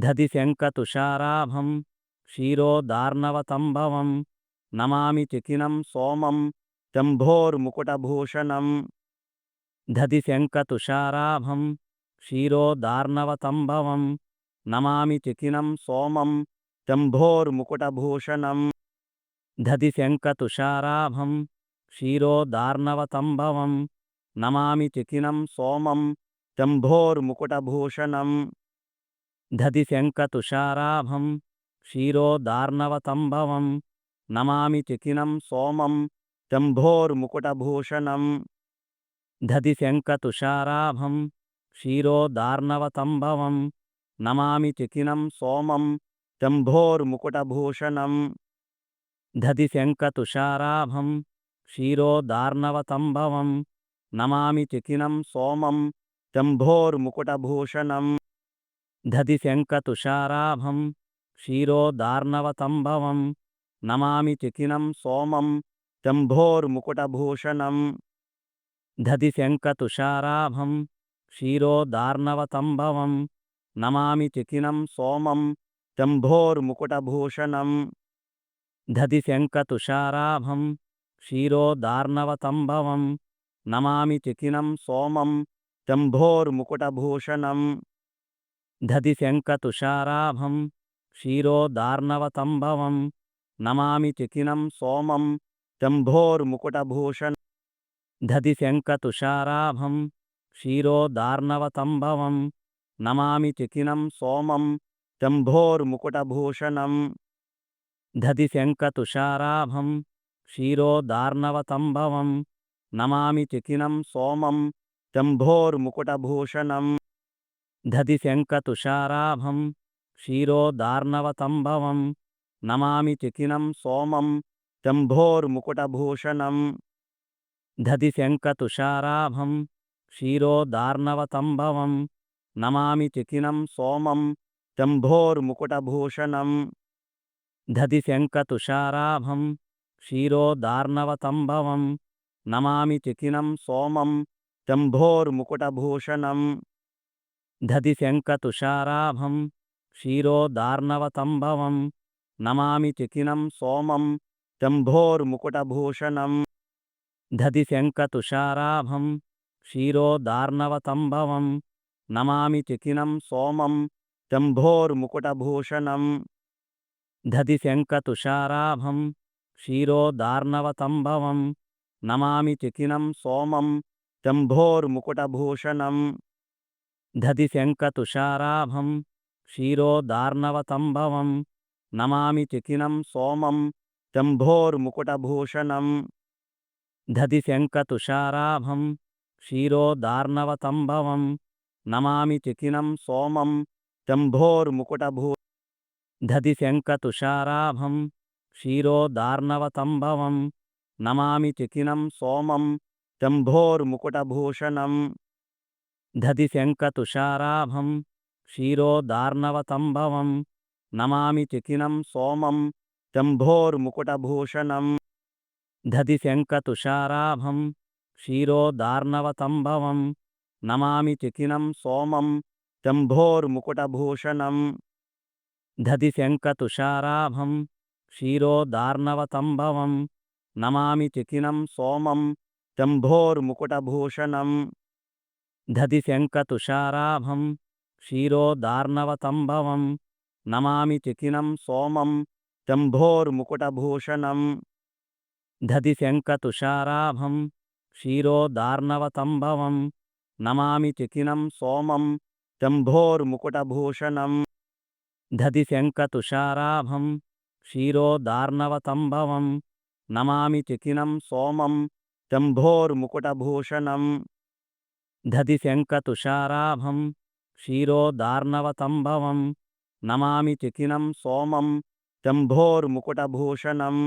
దధిశంఖతుషారాభం క్షీరోదార్ణవతంభవం నమామి చికినం సోమం శంభోర్ముకుటభూషణం. దధిశంఖతుషారాభం క్షీరోదార్ణవతంభవం నమామి చికినం సోమం శంభోర్ముకుటభూషణం. దధిశంఖతుషారాభం క్షీరోదార్ణవతంభవం నమామి చికినం సోమం శంభోర్ముకుటభూషణం. దధిశంఖతుషారాభం క్షీరోదార్ణవతంభవం నమామి చికినం సోమం శంభోర్ముకుటభూషణం. దధిశంఖతుషారాభం క్షీరోదార్ణవతంభవం నమామి చికినం సోమం శంభోర్ముకుటభూషణం. దధిశంఖతుషారాభం క్షీరోదార్ణవతంభవం నమామి చికినం సోమం శంభోర్ముకుటభూషణం. దధిశంఖతుషారాభం క్షీరోదార్ణవతంభవం నమామి చికినం సోమం శంభోర్ముకుటభూషణం. దధిశంఖతుషారాభం క్షీరోదార్ణవతంభవం నమామి చికినం సోమం శంభోర్ముకుటభూషణం. దధిశంఖతుషారాభం క్షీరోదార్ణవతంభవం నమామి చికినం సోమం శంభోర్ముకుటభూషణం. దధిశంఖతుషారాభం క్షీరోదార్ణవతంభవం నమామి చికినం సోమం శంభోర్ముకుటభూషణం. దధిశంఖతుషారాభం క్షీరోదార్ణవతంభవం నమామి చికినం సోమం శంభోర్ముకుటభూషణం. దధిశంఖతుషారాభం క్షీరోదార్ణవతంభవం నమామి చికినం సోమం శంభోర్ముకుటభూషణం. దధిశంఖతుషారాభం క్షీరోదార్ణవతంభవం నమామి చికినం సోమం శంభోర్ముకుటభూషణం. దధిశంఖతుషారాభం క్షీరోదార్ణవతంభవం నమామి చికినం సోమం శంభోర్ముకుటభూషణం. దధిశంఖతుషారాభం క్షీరోదార్ణవతంభవం నమామి చికినం సోమం శంభోర్ముకుటభూషణం. దధిశంఖతుషారాభం క్షీరోదార్ణవతంభవం నమామి చికినం సోమం శంభోర్ముకుటభూషణం. దధిశంఖతుషారాభం క్షీరోదార్ణవతంభవం నమామి చికినం సోమం శంభోర్ముకుటభూషణం. దధిశంఖతుషారాభం క్షీరోదార్ణవతంభవం నమామి చికినం సోమం శంభోర్ముకుటభూషణం. దధిశంఖతుషారాభం క్షీరోదార్ణవతంభవం నమామి చికినం సోమం శంభోర్ముకుటభూషణం. దధిశంఖతుషారాభం క్షీరోదార్ణవతంభవం నమామి చికినం సోమం శంభోర్ముకుటభూషణం. దధిశంఖతుషారాభం క్షీరోదార్ణవతంభవం నమామి చికినం సోమం శంభోర్ముకుటభూషణం. దధిశంఖతుషారాభం క్షీరోదార్ణవతంభవం నమామి చికినం సోమం శంభోర్ముకుటభూషణం. దధిశంఖతుషారాభం క్షీరోదార్ణవతంభవం నమామి చికినం సోమం శంభోర్ముకుటభూషణం. దధిశంఖతుషారాభం క్షీరోదార్ణవతంభవం నమామి చికినం సోమం శంభోర్ముకుటభూషణం. దధిశంఖతుషారాభం క్షీరోదార్ణవతంభవం నమామి చికినం సోమం శంభోర్ముకుటభూషణం. దధిశంఖతుషారాభం క్షీరోదార్ణవతంభవం నమామి చికినం సోమం శంభోర్ముకుటభూషణం. దధిశంఖతుషారాభం క్షీరోదార్ణవతంభవం నమామి చికినం సోమం శంభోర్ముకుటభూషణం. దధిశంఖతుషారాభం క్షీరోదార్ణవతంభవం నమామి చికినం సోమం శంభోర్ముకుటభూషణం.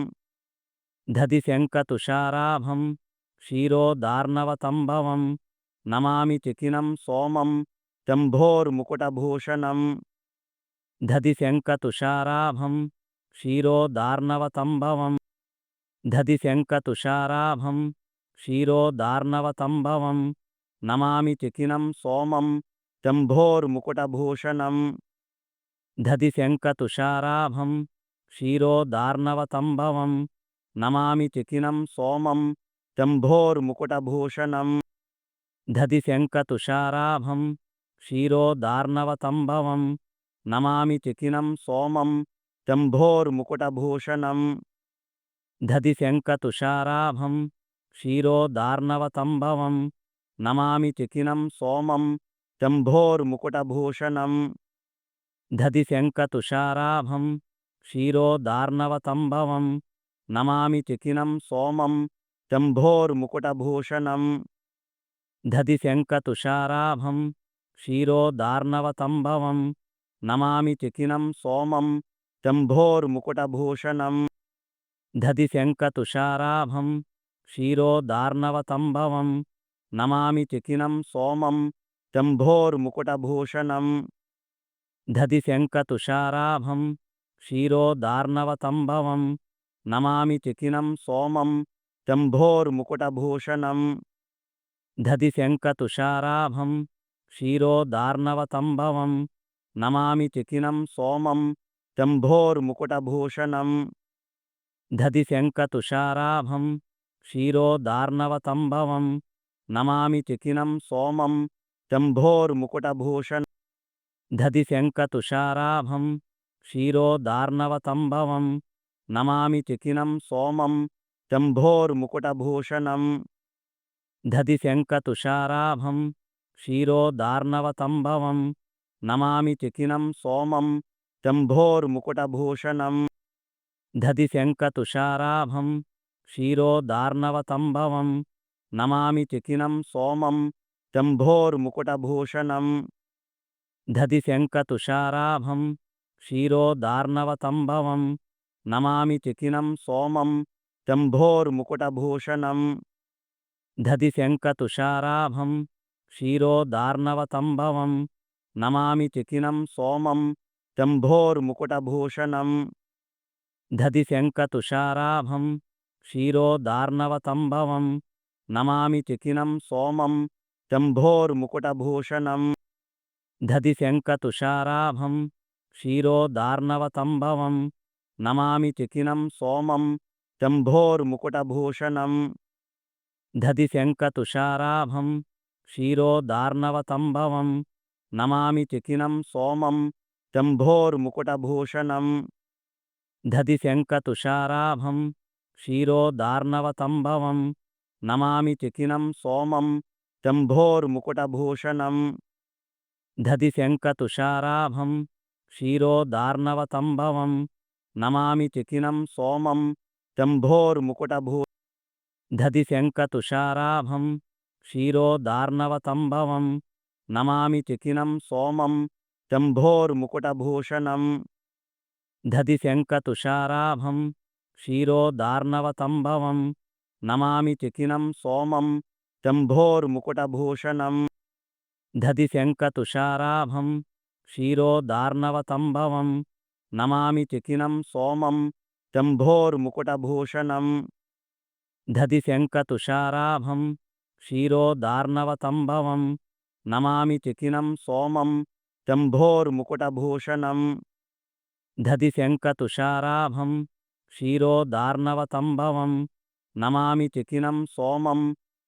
దధిశంఖతుషారాభం క్షీరోదార్ణవతంభవం నమామి చికినం సోమం శంభోర్ముకుటభూషణం. దధిశంఖతుషారాభం క్షీరోదార్ణవతంభవం దధిశంఖతుషారాభం క్షీరోదార్ణవతంభవం నమామి చికినం సోమం శంభోర్ముకుటభూషణం. దధిశంఖతుషారాభం క్షీరోదార్ణవతంభవం నమామి చకినం సోమం శంభోర్ముకుటభూషణం. దధిశంఖతుషారాభం క్షీరోదార్ణవతంభవం నమామి చకినం సోమం శంభోర్ముకుటభూషణం. దధిశంఖతుషారాభం క్షీరోదార్ణవతంభవం నమామి చకినం సోమం శంభోర్ముకుటభూషణం. దధిశంఖతుషారాభం క్షీరోదార్ణవతంభవం నమామి చకినం సోమం శంభోర్ముకుటభూషణం. దధిశంఖతుషారాభం క్షీరోదార్ణవతంభవం నమామి చకినం సోమం శంభోర్ముకుటభూషణం. దధిశంఖతుషారాభం క్షీరోదార్ణవతంభవం నమామి చకినం సోమం శంభోర్ముకుటభూషణం. దధిశంఖతుషారాభం క్షీరోదార్ణవతంభవం నమామి చకినం సోమం శంభోర్ముకుటభూషణం. దధిశంఖతుషారాభం క్షీరోదార్ణవతంభవం నమామి చకినం సోమం శంభోర్ముకుటభూషణం. దధిశంఖతుషారాభం క్షీరోదార్ణవతంభవం నమామి చకినం సోమం శంభోర్ముకుటభూషణం. దధిశంఖతుషారాభం క్షీరోదార్ణవతంభవం నమామి చకినం సోమం శంభోర్ముకుటభూషణం. దధిశంఖతుషారాభం క్షీరోదార్ణవతంభవం నమామి చకినం సోమం శంభోర్ముకుటభూషణం. దధిశంఖతుషారాభం క్షీరోదార్ణవతంభవం నమామి చకినం సోమం శంభోర్ముకుటభూషణం. దధిశంఖతుషారాభం క్షీరోదార్ణవతంభవం నమామి చకినం సోమం శంభోర్ముకుటభూషణం. దధిశంఖతుషారాభం క్షీరోదార్ణవతంభవం నమామి చకినం సోమం శంభోర్ముకుటభూషణం. దధిశంఖతుషారాభం క్షీరోదార్ణవతంభవం నమామి చకినం సోమం శంభోర్ముకుటభూషణం. దధిశంఖతుషారాభం క్షీరోదార్ణవతంభవం నమామి చకినం సోమం శంభోర్ముకుటభూషణం. దధిశంఖతుషారాభం క్షీరోదార్ణవతంభవం నమామి చకినం సోమం శంభోర్ముకుటభూషణం. దధిశంఖతుషారాభం క్షీరోదార్ణవతంభవం నమామి చకినం సోమం శంభోర్ముకుటభూషణం. దధిశంఖతుషారాభం క్షీరోదార్ణవతంభవం నమామి చకినం సోమం శంభోర్ముకుటభూషణం. దధిశంఖతుషారాభం క్షీరోదార్ణవతంభవం నమామి చకినం సోమం శంభోర్ముకుటభూషణం. దధిశంఖతుషారాభం క్షీరోదార్ణవతంభవం నమామి చకినం సోమం శంభోర్ముకుటభూషణం. దధిశంఖతుషారాభం క్షీరోదార్ణవతంభవం నమామి చకినం సోమం శంభోర్ముకుటభూషణం. దధిశంఖతుషారాభం క్షీరోదార్ణవతంభవం నమామి చకినం సోమం శంభోర్ముకుటభూషణం. దధిశంఖతుషారాభం క్షీరోదార్ణవతంభవం నమామి చకినం సోమం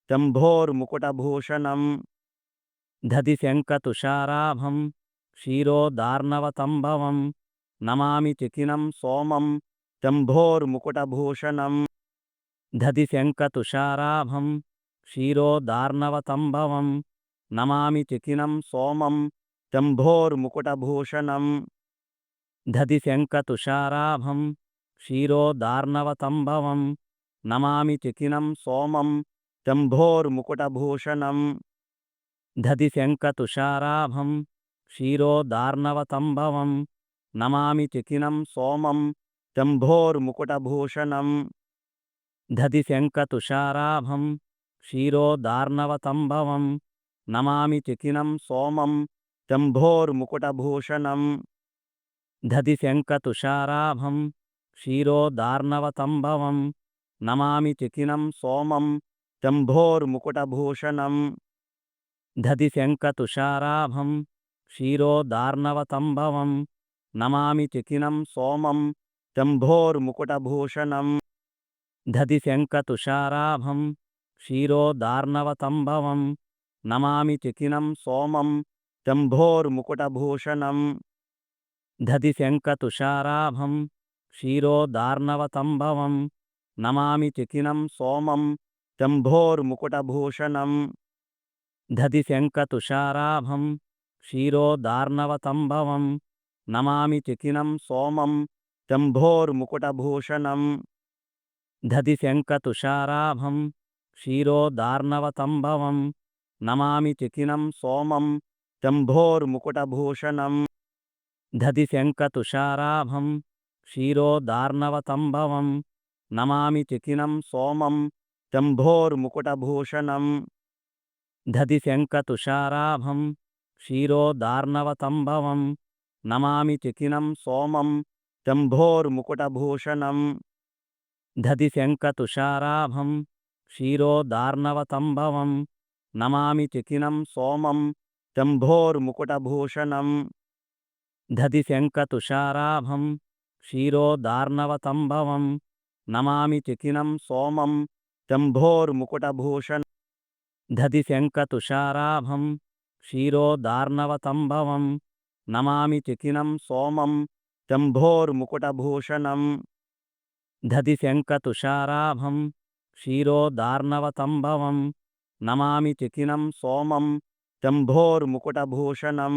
శంభోర్ముకుటభూషణం. దధిశంఖతుషారాభం క్షీరోదార్ణవతంభవం నమామి చకినం సోమం శంభోర్ముకుటభూషణం. దధిశంఖతుషారాభం క్షీరోదార్ణవతంభవం నమామి చకినం సోమం శంభోర్ముకుటభూషణం. దధిశంఖతుషారాభం క్షీరోదార్ణవతంభవం నమామి చకినం సోమం శంభోర్ముకుటభూషణం. దధిశంఖతుషారాభం క్షీరోదార్ణవతంభవం నమామి చకినం సోమం శంభోర్ముకుటభూషణం. దధిశంఖతుషారాభం క్షీరోదార్ణవతంభవం నమామి చకినం సోమం శంభోర్ముకుటభూషణం. దధిశంఖతుషారాభం క్షీరోదార్ణవతంభవం నమామి చకినం సోమం శంభోర్ముకుటభూషణం. దధిశంఖతుషారాభం క్షీరోదార్ణవతంభవం నమామి తికినం సోమం శంభోర్ముకుటభూషణం దధిశంఖతుషారాభం క్షీరోదార్ణవతంభవం నమామి తికినం సోమం శంభోర్ముకుటభూషణం దధిశంఖతుషారాభం క్షీరోదార్ణవతంభవం నమామి తికినం సోమం శంభోర్ముకుటభూషణం దధిశంఖతుషారాభం క్షీరోదార్ణవతంభవం నమామి తికినం సోమం శంభోర్ముకుటభూషణం దధిశంఖతుషారాభం క్షీరోదార్ణవతంభవం నమామి తికినం సోమం శంభోర్ముకుటభూషణం దధిశంఖతుషారాభం క్షీరోదార్ణవతంభవం నమామి తికినం సోమం శంభోర్ముకుటభూషణం దధిశంఖతుషారాభం క్షీరోదార్ణవతంభవం నమామి తికినం సోమం శంభోర్ముకుటభూషణం దధిశంఖతుషారాభం క్షీరోదార్ణవతంభవం నమామి తికినం సోమం శంభోర్ముకుటభూషణం దధిశంఖతుషారాభం క్షీరోదార్ణవతంభవం నమామి తికినం సోమం శంభోర్ముకుటభూషణం దధిశంఖతుషారాభం క్షీరోదార్ణవతంభవం నమామి తికినం సోమం శంభోర్ముకుటభూషణం దధిశంఖతుషారాభం క్షీరోదార్ణవతంభవం నమామి తికినం సోమం శంభోర్ముకుటభూషణం దధిశంఖతుషారాభం క్షీరోదార్ణవతంభవం నమామి తికినం సోమం శంభోర్ముకుటభూషణం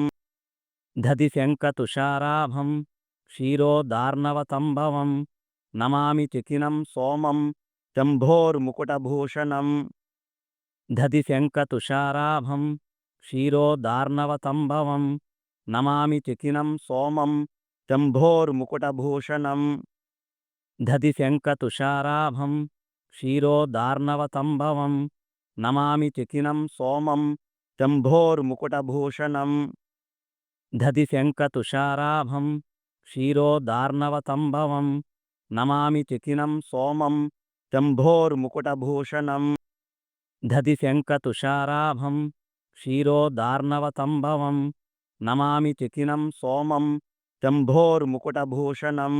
దధిశంఖతుషారాభం క్షీరోదార్ణవతంభవం నమామి తికినం సోమం శంభోర్ముకుటభూషణం దధిశంఖతుషారాభం క్షీరోదార్ణవతంభవం నమామి తికినం సోమం శంభోర్ముకుటభూషణం దధిశంఖతుషారాభం క్షీరోదార్ణవతంభవం నమామి తికినం సోమం శంభోర్ముకుటభూషణం దధిశంఖతుషారాభం క్షీరోదార్ణవతంభవం నమామి తికినం సోమం శంభోర్ముకుటభూషణం దధిశంఖతుషారాభం క్షీరోదార్ణవతంభవం నమామి తికినం సోమం శంభోర్ముకుటభూషణం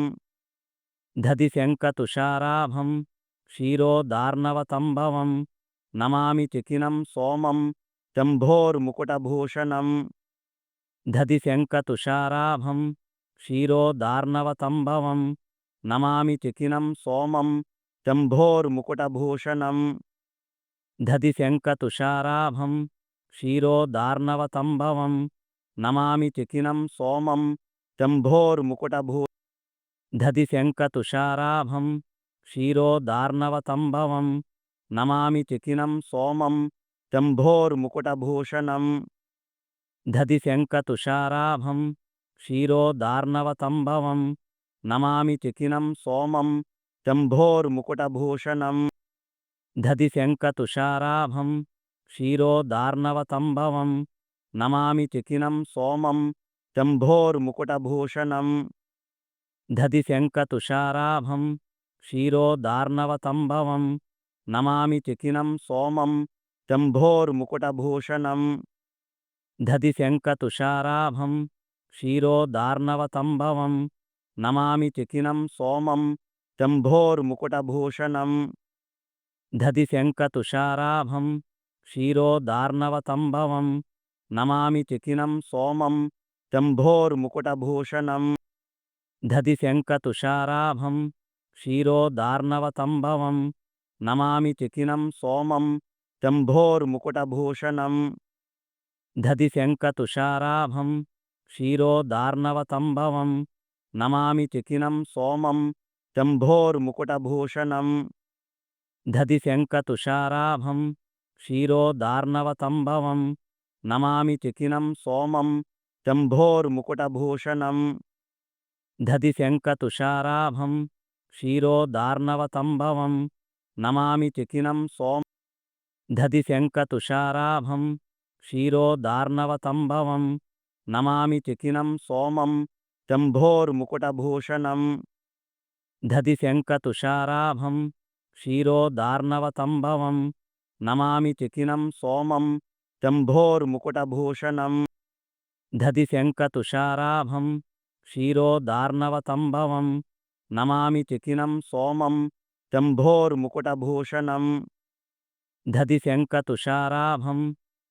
దధిశంఖతుషారాభం క్షీరోదార్ణవతంభవం నమామి తికినం సోమం శంభోర్ముకుటభూషణం దధిశంఖతుషారాభం క్షీరోదార్ణవతంభవం నమామి తికినం సోమం శంభోర్ముకుటభూషణం దధిశంఖతుషారాభం క్షీరోదార్ణవతంభవం నమామి తికినం సోమం శంభోర్ముకుటభూషణం దధిశంఖతుషారాభం క్షీరోదార్ణవతంభవం నమామి తికినం సోమం శంభోర్ముకుటభూషణం దధిశంఖతుషారాభం క్షీరోదార్ణవతంభవం నమామి తికినం సోమం శంభోర్ముకుటభూషణం దధిశంఖతుషారాభం క్షీరోదార్ణవతంభవం నమామి తికినం సోమం శంభోర్ముకుటభూషణం దధిశంఖతుషారాభం క్షీరోదార్ణవతంభవం నమామి తికినం సోమం శంభోర్ముకుటభూషణం దధిశంఖతుషారాభం క్షీరోదార్ణవతంభవం నమామి తికినం సోమం శంభోర్ముకుటభూషణం దధిశంఖతుషారాభం క్షీరోదార్ణవతంభవం నమామి తికినం సోమం శంభోర్ముకుటభూషణం దధిశంఖతుషారాభం క్షీరోదార్ణవతంభవం నమామి తికినం సోమం శంభోర్ముకుటభూషణం దధిశంఖతుషారాభం క్షీరోదార్ణవతంభవం నమామి తికినం సోమం శంభోర్ముకుటభూషణం దధిశంఖతుషారాభం క్షీరోదార్ణవతంభవం నమామి తికినం సోమం దధిశంఖతుషారాభం క్షీరోదార్ణవతంభవం నమామి తికినం సోమం శంభోర్ముకుటభూషణం దధిశంఖతుషారాభం క్షీరోదార్ణవతంభవం నమామి తికినం సోమం శంభోర్ముకుటభూషణం దధిశంఖతుషారాభం క్షీరోదార్ణవతంభవం నమామి చకినం సోమం శంభోర్ముకుటభూషణం దధిశంఖతుషారాభం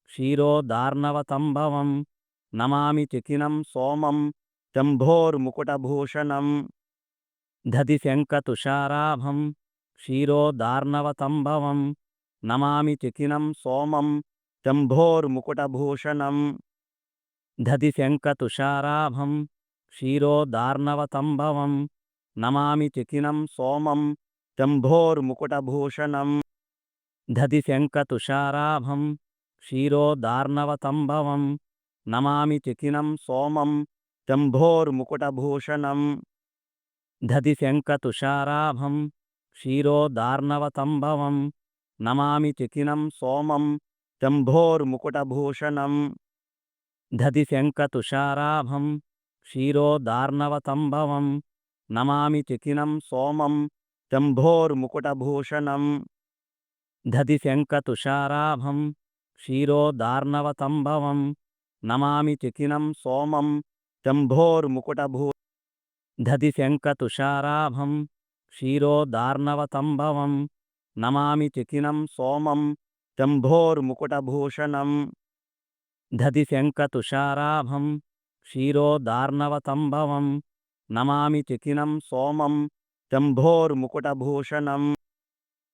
క్షీరోదార్ణవతంభవం నమామి చకినం సోమం శంభోర్ముకుటభూషణం దధిశంఖతుషారాభం క్షీరోదార్ణవతంభవం నమామి చకినం సోమం శంభోర్ముకుటభూషణం దధిశంఖతుషారాభం క్షీరోదార్ణవతంభవం నమామి చకినం సోమం శంభోర్ముకుటభూషణం దధిశంఖతుషారాభం క్షీరోదార్ణవతంభవం నమామి చకినం సోమం శంభోర్ముకుటభూషణం దధిశంఖతుషారాభం క్షీరోదార్ణవతంభవం నమామి చకినం సోమం శంభోర్ముకుటభూషణం దధిశంఖతుషారాభం క్షీరోదార్ణవతంభవం నమామి చకినం సోమం శంభోర్ముకుటభూషణం దధిశంఖతుషారాభం క్షీరోదార్ణవతంభవం నమామి చకినం సోమం శంభోర్ముకుటభూ దధిశంఖతుషారాభం క్షీరోదార్ణవతంభవం నమామి చకినం సోమం శంభోర్ముకుటభూషణం దధిశంఖతుషారాభం క్షీరోదార్ణవతంభవం నమామి చకినం సోమం శంభోర్ముకుటభూషణం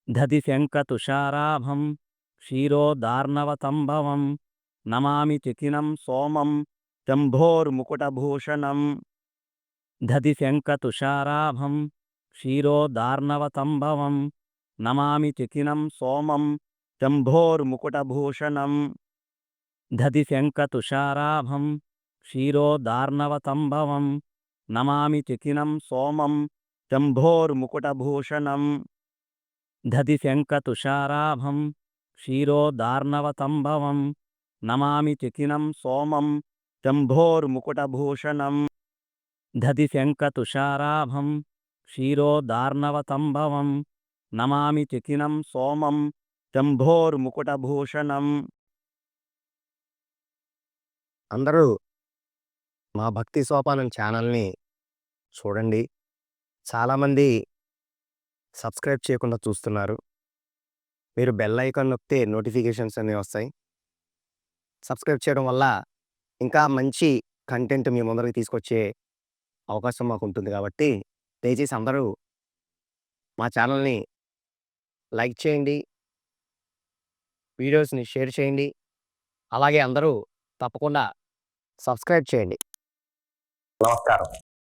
దధిశంఖతుషారాభం క్షీరోదార్ణవతంభవం నమామి చకినం సోమం శంభోర్ముకుటభూషణం దధిశంఖతుషారాభం క్షీరోదార్ణవతంభవం నమామి చకినం సోమం శంభోర్ముకుటభూషణం దధిశంఖతుషారాభం క్షీరోదార్ణవతంభవం నమామి చకినం సోమం శంభోర్ముకుటభూషణం దధిశంఖతుషారాభం క్షీరోదార్ణవతంభవం నమామి చకినం సోమం శంభోర్ముకుటభూషణం దధిశంఖతుషారాభం క్షీరోదార్ణవతంభవం నమామి చకినం సోమం శంభోర్ముకుటభూషణం. అందరూ మా భక్తి సోపానం ఛానల్ని చూడండి. చాలామంది సబ్స్క్రైబ్ చేయకుండా చూస్తున్నారు. మీరు బెల్ ఐకాన్ నొక్కితే నోటిఫికేషన్స్ అన్నీ వస్తాయి. సబ్స్క్రైబ్ చేయడం వల్ల ఇంకా మంచి కంటెంట్ మీ ముందరికి తీసుకొచ్చే అవకాశం మాకు ఉంటుంది. కాబట్టి దయచేసి అందరూ మా ఛానల్ని లైక్ చేయండి, వీడియోస్ని షేర్ చేయండి. అలాగే అందరూ తప్పకుండా సబ్స్క్రైబ్ చేయండి. నమస్కారం.